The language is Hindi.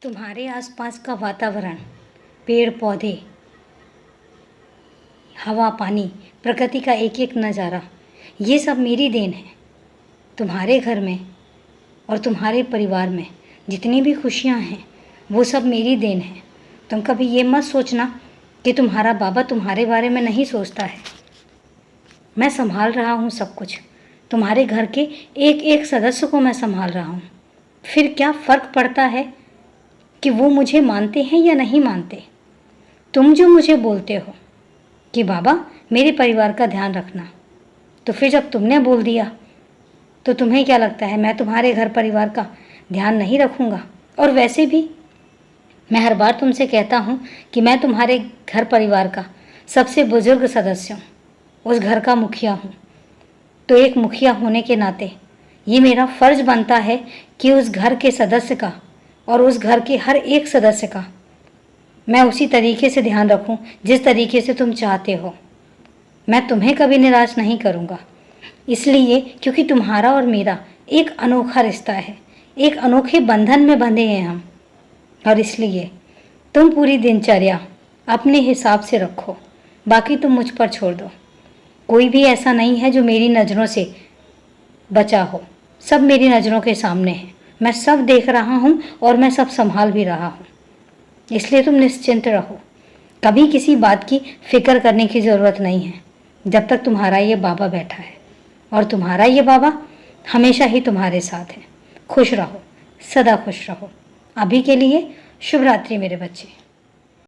तुम्हारे आसपास का वातावरण, पेड़ पौधे, हवा पानी, प्रकृति का एक एक नज़ारा, ये सब मेरी देन है। तुम्हारे घर में और तुम्हारे परिवार में जितनी भी खुशियाँ हैं वो सब मेरी देन है। तुम कभी ये मत सोचना कि तुम्हारा बाबा तुम्हारे बारे में नहीं सोचता है। मैं संभाल रहा हूँ सब कुछ, तुम्हारे घर के एक एक सदस्य को मैं संभाल रहा हूँ। फिर क्या फ़र्क पड़ता है कि वो मुझे मानते हैं या नहीं मानते। तुम जो मुझे बोलते हो कि बाबा मेरे परिवार का ध्यान रखना, तो फिर जब तुमने बोल दिया तो तुम्हें क्या लगता है मैं तुम्हारे घर परिवार का ध्यान नहीं रखूँगा। और वैसे भी मैं हर बार तुमसे कहता हूँ कि मैं तुम्हारे घर परिवार का सबसे बुजुर्ग सदस्य हूँ, उस घर का मुखिया हूँ। तो एक मुखिया होने के नाते ये मेरा फ़र्ज़ बनता है कि उस घर के सदस्य का और उस घर के हर एक सदस्य का मैं उसी तरीके से ध्यान रखूं जिस तरीके से तुम चाहते हो। मैं तुम्हें कभी निराश नहीं करूंगा, इसलिए क्योंकि तुम्हारा और मेरा एक अनोखा रिश्ता है, एक अनोखे बंधन में बंधे हैं हम। और इसलिए तुम पूरी दिनचर्या अपने हिसाब से रखो, बाकी तुम मुझ पर छोड़ दो। कोई भी ऐसा नहीं है जो मेरी नज़रों से बचा हो, सब मेरी नज़रों के सामने है। मैं सब देख रहा हूँ और मैं सब संभाल भी रहा हूँ, इसलिए तुम निश्चिंत रहो। कभी किसी बात की फिक्र करने की ज़रूरत नहीं है जब तक तुम्हारा ये बाबा बैठा है, और तुम्हारा ये बाबा हमेशा ही तुम्हारे साथ है। खुश रहो, सदा खुश रहो। अभी के लिए शुभ रात्रि मेरे बच्चे।